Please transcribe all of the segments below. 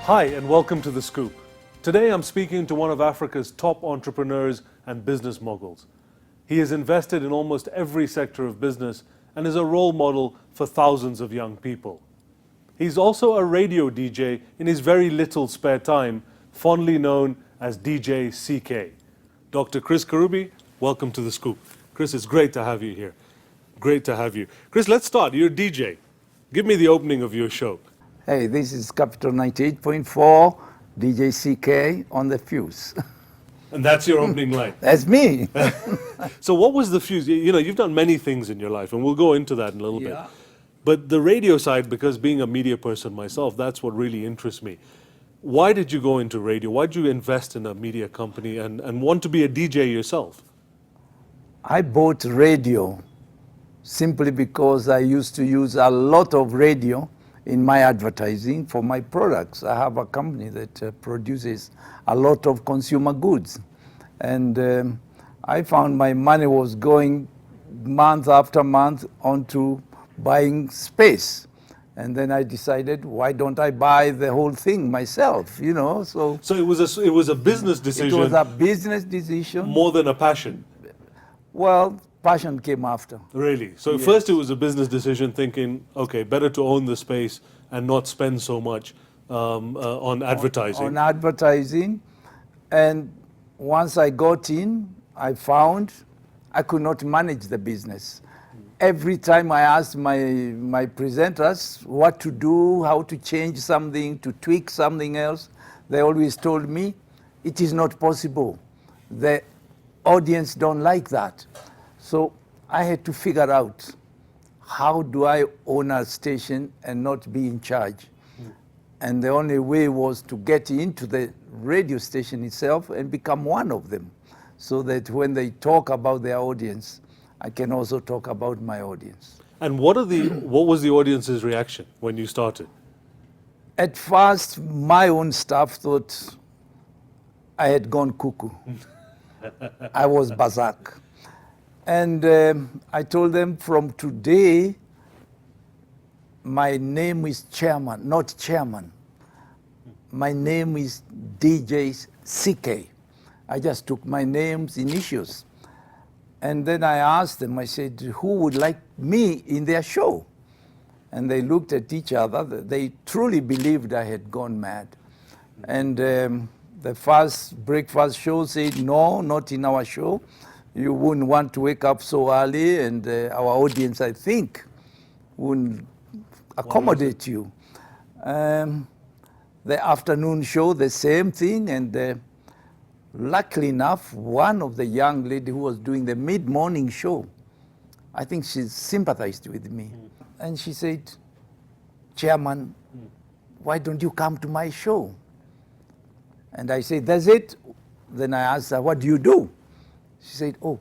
Hi, and welcome to The Scoop. Today I'm speaking to one of Africa's top entrepreneurs and business moguls. He has invested in almost every sector of business and is a role model for thousands of young people. He's also a radio DJ in his very little spare time, fondly known as DJ CK. Dr. Chris Kirubi, welcome to The Scoop. Chris, it's great to have you here. Great to have you. Chris, let's start. You're a DJ. Give me the opening of your show. Hey, this is Capital 98.4, DJ CK on the fuse. And that's your opening line. That's me. So what was the fuse? You know, you've done many things in your life, and we'll go into that in a little bit. But the radio side, because being a media person myself, that's what really interests me. Why did you go into radio? Why did you invest in a media company and want to be a DJ yourself? I bought radio simply because I used to use a lot of radio in my advertising for my products. I have a company that produces a lot of consumer goods. And I found my money was going month after month onto buying space. And then I decided, why don't I buy the whole thing myself, you know? So it was a business decision. It was a business decision. More than a passion. Well, passion came after. Really? So Yes. First it was a business decision, thinking, okay, better to own the space and not spend so much on advertising. On advertising. And once I got in, I found I could not manage the business. Every time I asked my presenters what to do, how to change something, to tweak something else, they always told me, it is not possible. The audience don't like that. So I had to figure out, how do I own a station and not be in charge? And the only way was to get into the radio station itself and become one of them, so that when they talk about their audience, I can also talk about my audience. And what was the audience's reaction when you started? At first, my own staff thought I had gone cuckoo. I was berserk. And I told them, from today, my name is Chairman, not Chairman. My name is DJ CK. I just took my name's initials. And then I asked them, I said, who would like me in their show? And they looked at each other. They truly believed I had gone mad. And the first breakfast show said, no, not in our show. You wouldn't want to wake up so early, and our audience, I think, wouldn't accommodate you. The afternoon show, the same thing, and luckily enough, one of the young lady who was doing the mid-morning show, I think she sympathized with me. And she said, Chairman, why don't you come to my show? And I said, that's it. Then I asked her, what do you do? She said, oh,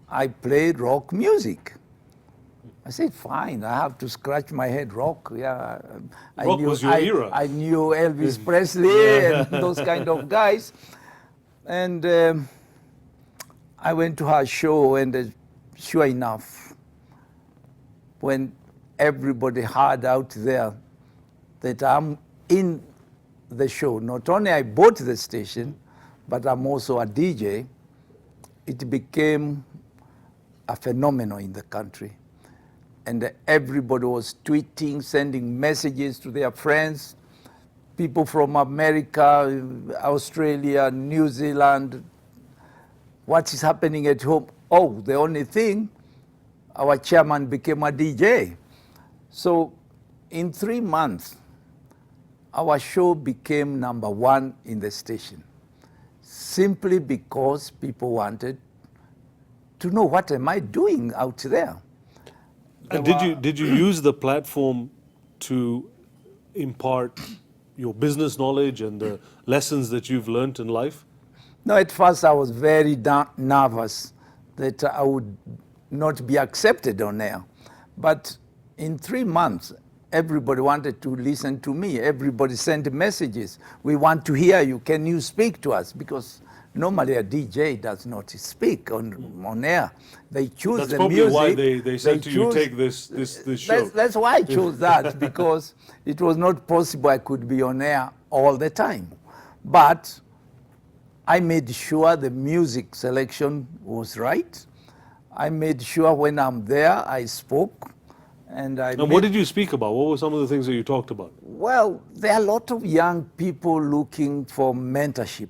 I play rock music. I said, fine, I have to scratch my head. Rock, yeah. Rock was your era. I knew Elvis Presley and those kind of guys. And I went to her show, and sure enough, when everybody heard out there that I'm in the show, not only I bought the station, but I'm also a DJ, it became a phenomenon in the country. And everybody was tweeting, sending messages to their friends, people from America, Australia, New Zealand. What is happening at home? Oh, the only thing, our chairman became a DJ. So in 3 months, our show became #1 in the station, simply because people wanted to know, what am I doing out there? And did you use the platform to impart your business knowledge and the lessons that you've learned in life? No, at first I was very nervous that I would not be accepted on air. But in 3 months, everybody wanted to listen to me. Everybody sent messages. We want to hear you. Can you speak to us? Because Normally a DJ does not speak on air. They choose That's the probably music. why they said to you, choose- take this show. That's why I chose that, because it was not possible I could be on air all the time. But I made sure the music selection was right. I made sure when I'm there, I spoke. And what did you speak about? What were some of the things that you talked about? Well, there are a lot of young people looking for mentorship.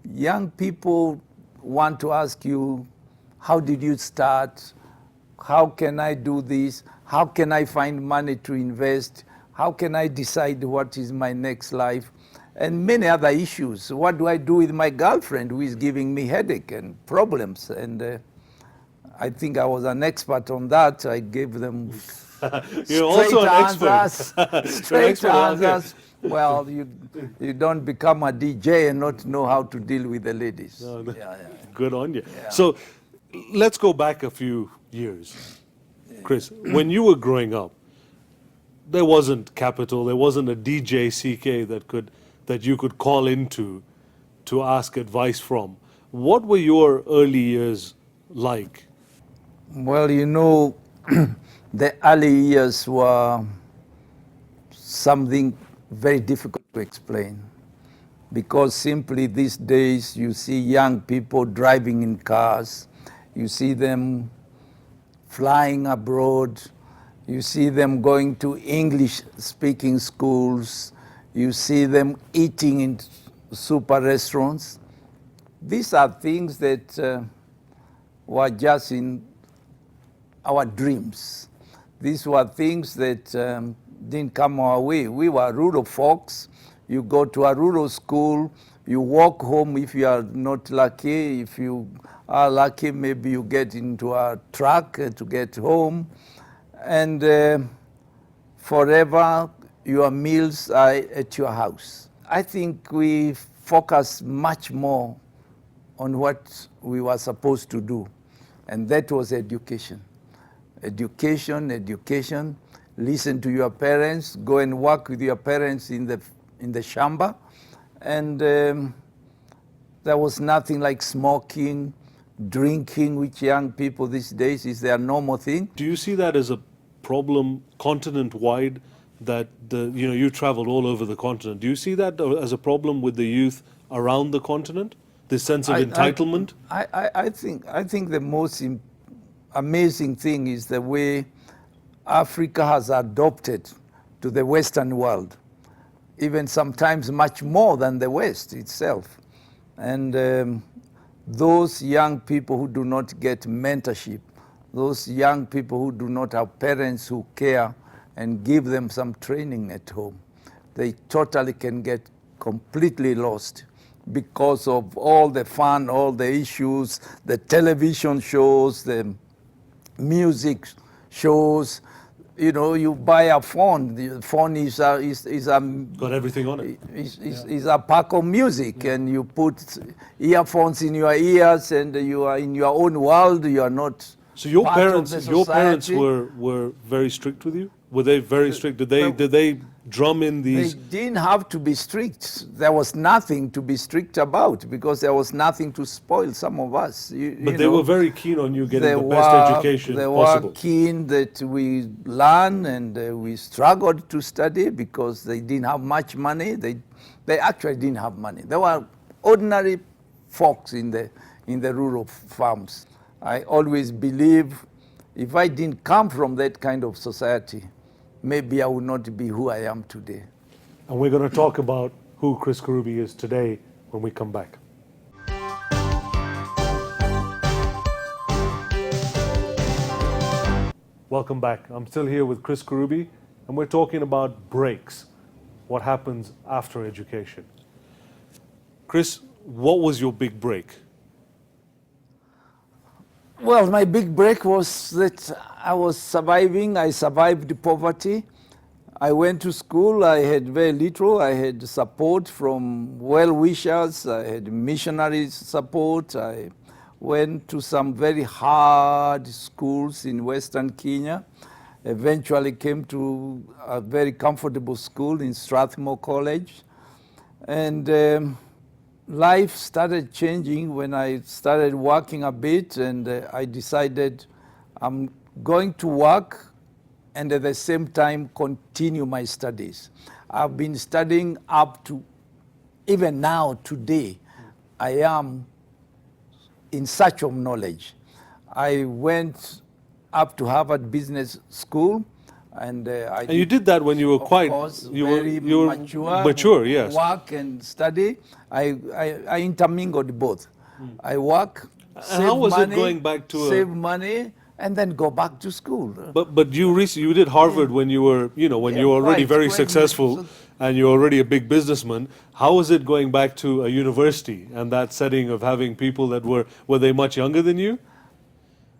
Young people want to ask you, how did you start? How can I do this? How can I find money to invest? How can I decide what is my next life? And many other issues. What do I do with my girlfriend who is giving me headache and problems? And I think I was an expert on that. I gave them You're also an expert. answers. Straight answers. Well, you don't become a DJ and not know how to deal with the ladies. Good on you. Yeah. So let's go back a few years. Chris, when you were growing up, there wasn't Capital, there wasn't a DJ CK that you could call into to ask advice from. What were your early years like? Well, you know, the early years were something very difficult to explain, because simply these days you see young people driving in cars, you see them flying abroad, you see them going to English-speaking schools, you see them eating in super restaurants. These are things that were just in our dreams. These were things that didn't come our way. We were rural folks. You go to a rural school, you walk home if you are not lucky. If you are lucky, maybe you get into a truck to get home. And forever, your meals are at your house. I think we focus much more on what we were supposed to do, and that was education. Education, education. Listen to your parents. Go and work with your parents in the shamba. And there was nothing like smoking, drinking, which young people these days is their normal thing. Do you see that as a problem continent-wide, that you traveled all over the continent? Do you see that as a problem with the youth around the continent? This sense of entitlement? I think the most amazing thing is the way Africa has adopted to the Western world, even sometimes much more than the West itself. And those young people who do not get mentorship, those young people who do not have parents who care and give them some training at home, they totally can get completely lost because of all the fun, all the issues, the television shows, the music shows. You know, you buy a phone. The phone is Got everything on it. Is a pack of music, and you put earphones in your ears, and you are in your own world. You are not. So your part of parents, the your parents society. were very strict with you. Were they very strict? Did they drum in They these? didn't have to be strict. There was nothing to be strict about, because there was nothing to spoil some of us. But they were very keen on you getting They the best education They possible. were keen that we learn, and we struggled to study because they didn't have much money. They actually didn't have money. They were ordinary folks in the rural farms. I always believe if I didn't come from that kind of society, maybe I would not be who I am today. And we're going to talk about who Chris Kirubi is today when we come back. Welcome back. I'm still here with Chris Kirubi, and we're talking about breaks, what happens after education. Chris, what was your big break? Well, my big break was that I was surviving. I survived poverty. I went to school. I had very little. I had support from well-wishers. I had missionary support. I went to some very hard schools in Western Kenya. Eventually came to a very comfortable school in Strathmore College. And life started changing when I started working a bit, and I decided I'm going to work and at the same time continue my studies. I've been studying up to, even now, today, I am in search of knowledge. I went up to Harvard Business School, and And you did that when you were quite, you were mature, yes. Work and study. I intermingled both. I work, And how was it going back to save money, and then go back to school. But you did Harvard when you were, when you were already very successful and you're already a big businessman. How was it going back to a university and that setting of having people that were they much younger than you?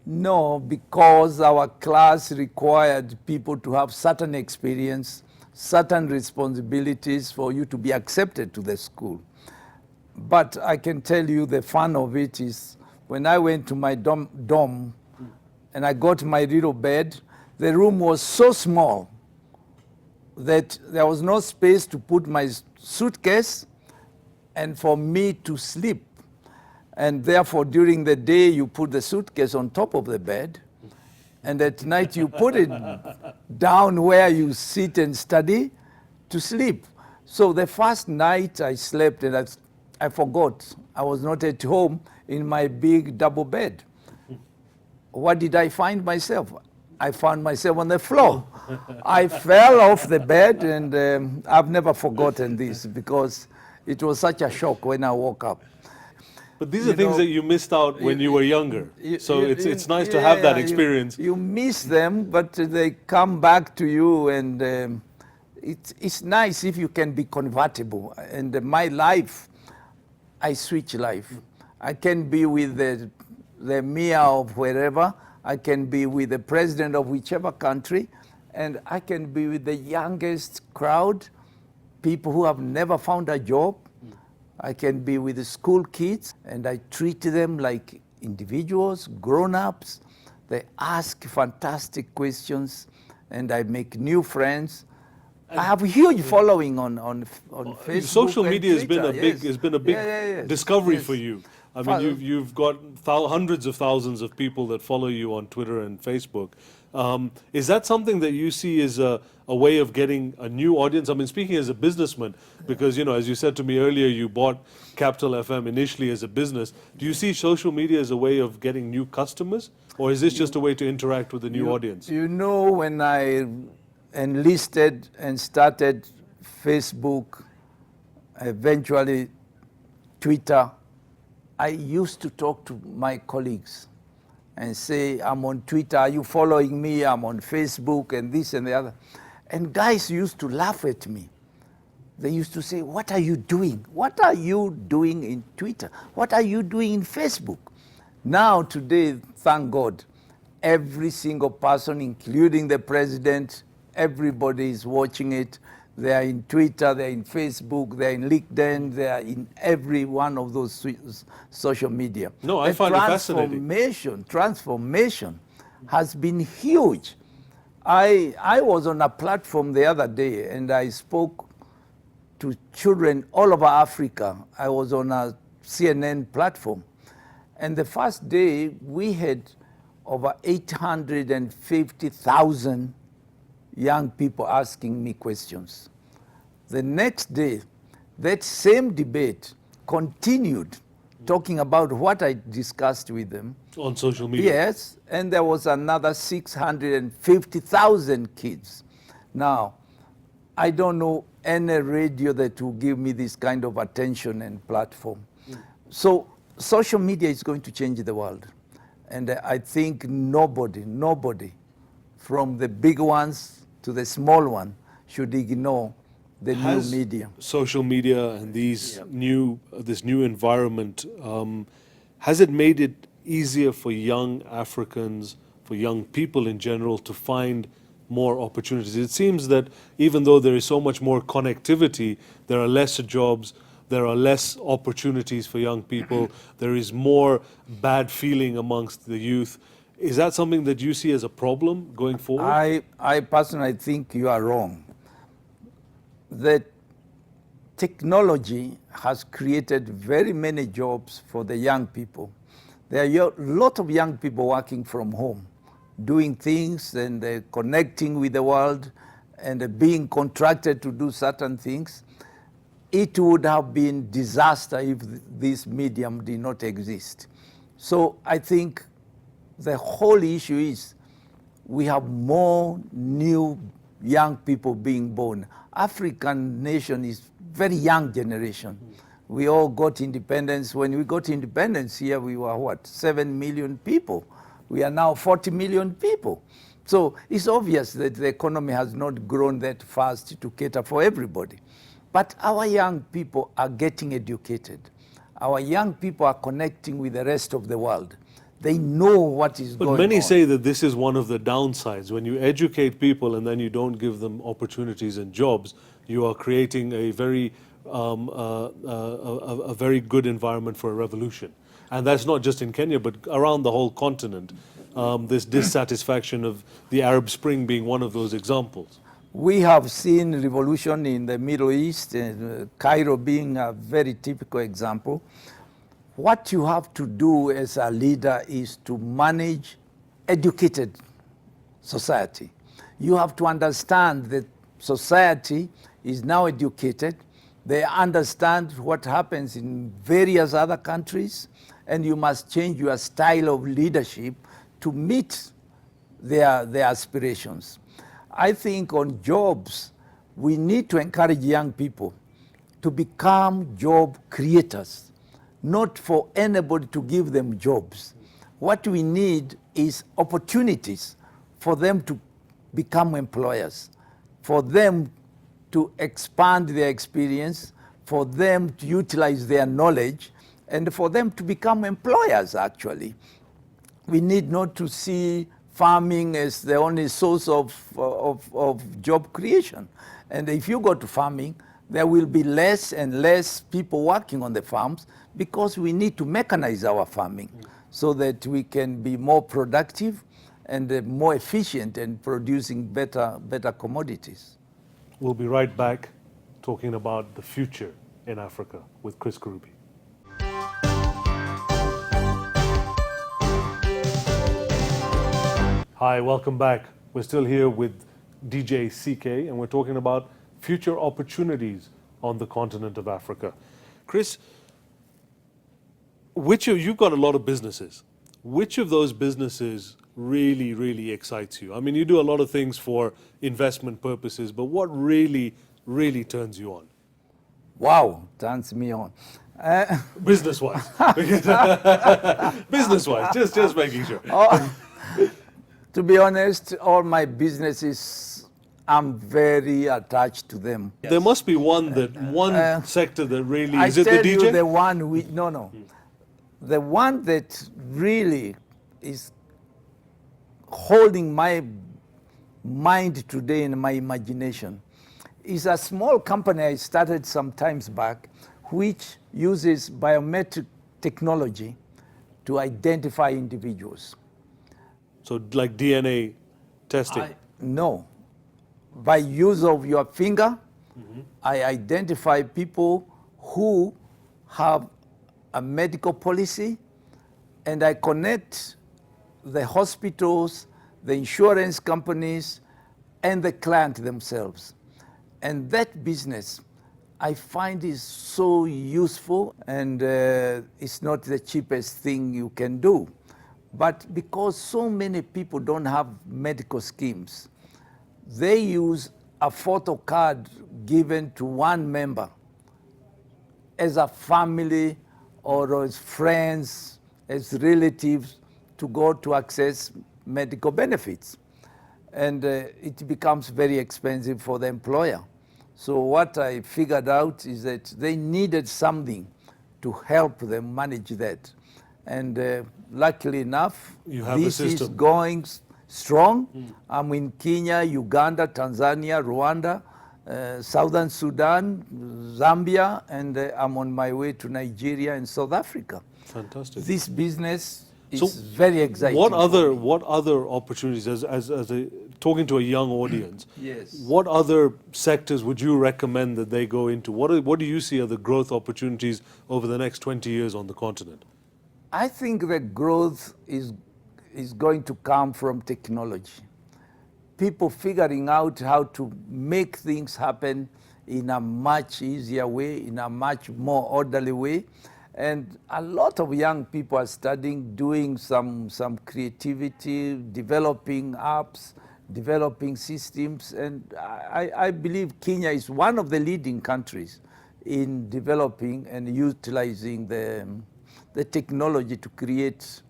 No, because our class required people to have certain experience, certain responsibilities for you to be accepted to the school. But I can tell you the fun of it is when I went to my dorm and I got my little bed, the room was so small that there was no space to put my suitcase and for me to sleep. And therefore, during the day, you put the suitcase on top of the bed, and at night you put it down where you sit and study to sleep. So the first night I slept, and I forgot. I was not at home in my big double bed. What did I find myself? I found myself on the floor. I fell off the bed, and I've never forgotten this because it was such a shock when I woke up. But these are things that you missed out when you were younger. So it's nice to have that experience. You miss them, but they come back to you, and it's nice if you can be convertible. And my life, I switch life. I can be with the mayor of wherever. I can be with the president of whichever country, and I can be with the youngest crowd, people who have never found a job. I can be with the school kids, and I treat them like individuals, grown-ups. They ask fantastic questions, and I make new friends. I have a huge following on Facebook. Social media has Twitter. been a big discovery for you. I mean, you've got hundreds of thousands of people that follow you on Twitter and Facebook. Is that something that you see as a way of getting a new audience? I mean, speaking as a businessman, because, as you said to me earlier, you bought Capital FM initially as a business. Do you see social media as a way of getting new customers? Or is this just a way to interact with a new audience? When I enlisted and started Facebook, eventually Twitter, I used to talk to my colleagues and say, I'm on Twitter, are you following me? I'm on Facebook, and this and the other. And guys used to laugh at me. They used to say, what are you doing? What are you doing in Twitter? What are you doing in Facebook? Now, today, thank God, every single person, including the president, everybody is watching it. They are in Twitter, they're in Facebook, they're in LinkedIn, they are in every one of those social media. No, I find it fascinating. Transformation has been huge. I was on a platform the other day, and I spoke to children all over Africa. I was on a CNN platform. And the first day, we had over 850,000 young people asking me questions. The next day, that same debate continued, talking about what I discussed with them. On social media? Yes, and there was another 650,000 kids. Now, I don't know any radio that will give me this kind of attention and platform. So social media is going to change the world. And I think nobody, from the big ones to the small one, should ignore the new media. Social media and this new environment, has it made it easier for young Africans, for young people in general, to find more opportunities? It seems that even though there is so much more connectivity, there are lesser jobs, there are less opportunities for young people, there is more bad feeling amongst the youth. Is that something that you see as a problem going forward? I personally think you are wrong. That technology has created very many jobs for the young people. There are a lot of young people working from home, doing things and connecting with the world and being contracted to do certain things. It would have been disaster if this medium did not exist. So I think the whole issue is we have more new young people being born. African nation is very young generation. We all got independence. When we got independence here, we were what, 7 million people. We are now 40 million people. So it's obvious that the economy has not grown that fast to cater for everybody. But our young people are getting educated. Our young people are connecting with the rest of the world. They know what is going on. But many say that this is one of the downsides. When you educate people and then you don't give them opportunities and jobs, you are creating a very good environment for a revolution. And that's not just in Kenya, but around the whole continent. This dissatisfaction of the Arab Spring being one of those examples. We have seen revolution in the Middle East, Cairo being a very typical example. What you have to do as a leader is to manage educated society. You have to understand that society is now educated. They understand what happens in various other countries, and you must change your style of leadership to meet their aspirations. I think on jobs, we need to encourage young people to become job creators, not for anybody to give them jobs. What we need is opportunities for them to become employers, for them to expand their experience, for them to utilize their knowledge, and for them to become employers, actually. We need not to see farming as the only source of job creation. And if you go to farming, there will be less and less people working on the farms because we need to mechanize our farming so that we can be more productive and more efficient in producing better commodities. We'll be right back talking about the future in Africa with Chris Kirubi. Hi, welcome back. We're still here with DJ CK and we're talking about future opportunities on the continent of Africa. Chris, you've got a lot of businesses. Which of those businesses really, really excites you? I mean, you do a lot of things for investment purposes, but what really, really turns you on? Wow, turns me on. Business-wise. Business-wise, just making sure. To be honest, all my businesses, I'm very attached to them. There must be one sector that really, is it the DJ? I tell you the one, the one that really is holding my mind today and my imagination is a small company I started some times back, which uses biometric technology to identify individuals. So like DNA testing? No. By use of your finger, I identify people who have a medical policy, and I connect the hospitals, the insurance companies, and the client themselves. And that business, I find is so useful, and it's not the cheapest thing you can do. But because so many people don't have medical schemes, they use a photo card given to one member as a family or as friends, as relatives, to go to access medical benefits. And it becomes very expensive for the employer. So what I figured out is that they needed something to help them manage that. And luckily enough, this is going strong. I'm in Kenya, Uganda, Tanzania, Rwanda, Southern Sudan, Zambia, and I'm on my way to Nigeria and South Africa. Fantastic. This business is very exciting. What other opportunities, as a talking to a young audience, Yes. what other sectors would you recommend that they go into? What do you see are the growth opportunities over the next 20 years on the continent? I think the growth is going to come from technology. People figuring out how to make things happen in a much easier way, in a much more orderly way. And a lot of young people are studying, doing some creativity, developing apps, developing systems. And I believe Kenya is one of the leading countries in developing and utilizing the technology to create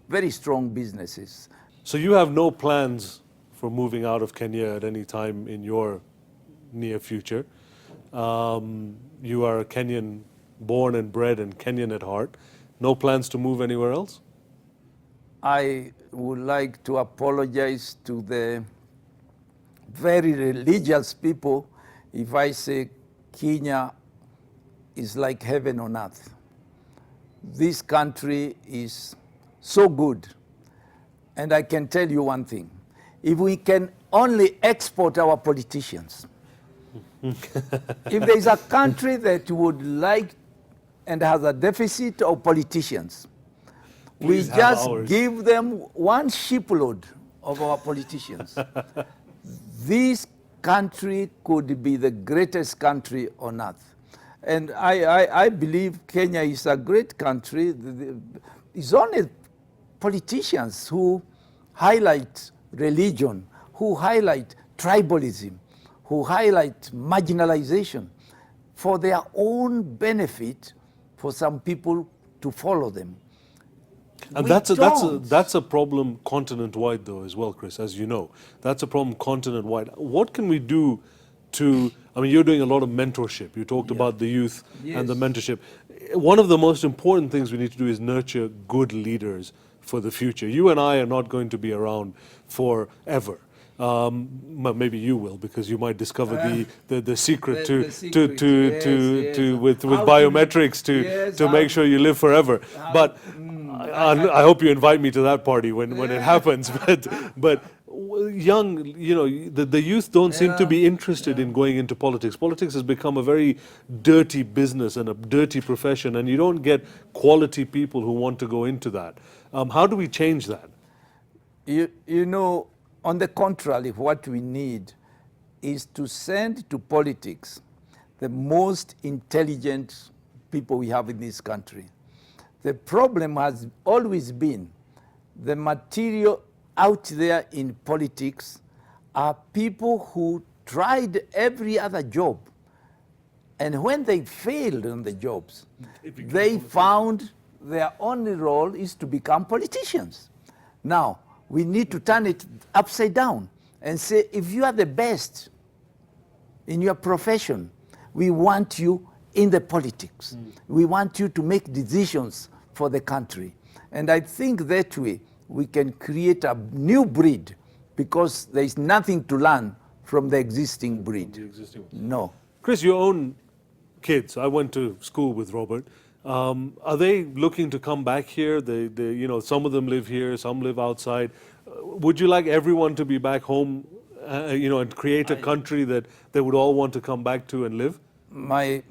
very strong businesses. So you have no plans for moving out of Kenya at any time in your near future. You are a Kenyan, born and bred and Kenyan at heart. No plans to move anywhere else? I would like to apologize to the very religious people if I say Kenya is like heaven on earth. This country is so good. And I can tell you one thing. If we can only export our politicians, if there is a country that would like and has a deficit of politicians, Please we just ours. give them one shipload of our politicians. This country could be the greatest country on earth. And I believe Kenya is a great country. It's only politicians who highlight religion, who highlight tribalism, who highlight marginalization for their own benefit, for some people to follow them. And We that's a problem continent-wide though as well, Chris, as you know. That's a problem continent-wide. What can we do to, I mean, you're doing a lot of mentorship. You talked about the youth and the Yes. mentorship. One of the most important things we need to do is nurture good leaders for the future. You and I are not going to be around forever. Maybe you will, because you might discover the secret the secret, yes. with How to- biometrics yes, to how- make sure you live forever. But I hope you invite me to that party when it happens. But young, you know, the youth don't seem to be interested in going into politics. Politics has become a very dirty business and a dirty profession, and you don't get quality people who want to go into that. How do we change that? You know, on the contrary, what we need is to send to politics the most intelligent people we have in this country. The problem has always been the material out there in politics are people who tried every other job. And when they failed on the jobs, they found their only role is to become politicians. Now, we need to turn it upside down and say, if you are the best in your profession, we want you in the politics. We want you to make decisions for the country. And I think that way we can create a new breed, because there is nothing to learn from the existing breed. No. Chris, your own kids, I went to school with Robert. Are they looking to come back here? They, you know, some of them live here, some live outside. Would you like everyone to be back home, you know, and create a country that they would all want to come back to and live? My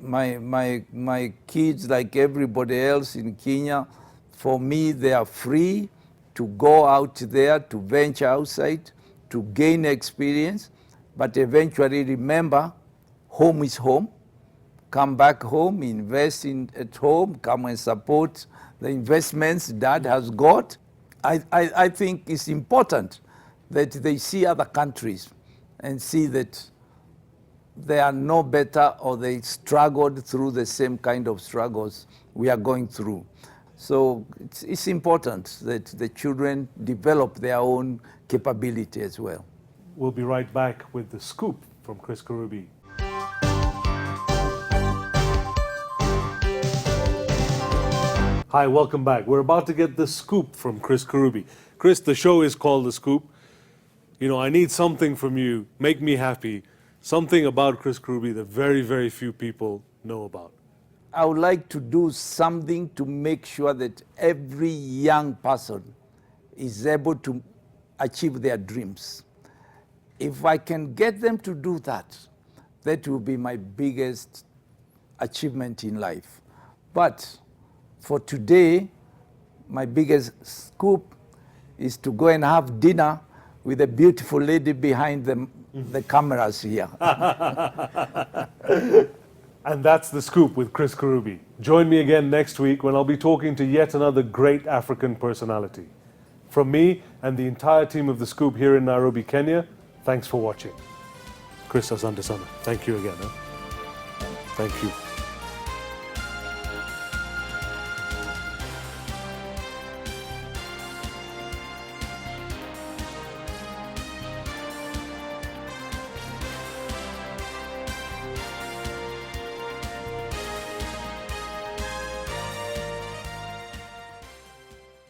kids, like everybody else in Kenya, for me, they are free to go out there, to venture outside, to gain experience, but eventually remember, home is home. Come back home, invest at home, come and support the investments Dad has got. I think it's important that they see other countries and see that they are no better, or they struggled through the same kind of struggles we are going through. So it's important that the children develop their own capability as well. We'll be right back with the scoop from Chris Kirubi. Hi, welcome back. We're about to get the scoop from Chris Kirubi. Chris, the show is called The Scoop. You know, I need something from you. Make me happy. Something about Chris Kirubi that very, very few people know about. I would like to do something to make sure that every young person is able to achieve their dreams. if I can get them to do that, that will be my biggest achievement in life. But for today, my biggest scoop is to go and have dinner with a beautiful lady behind the cameras here. And that's The Scoop with Chris Kirubi. Join me again next week when I'll be talking to yet another great African personality. From me and the entire team of The Scoop here in Nairobi, Kenya, thanks for watching. Chris, asante sana. Thank you again. Thank you.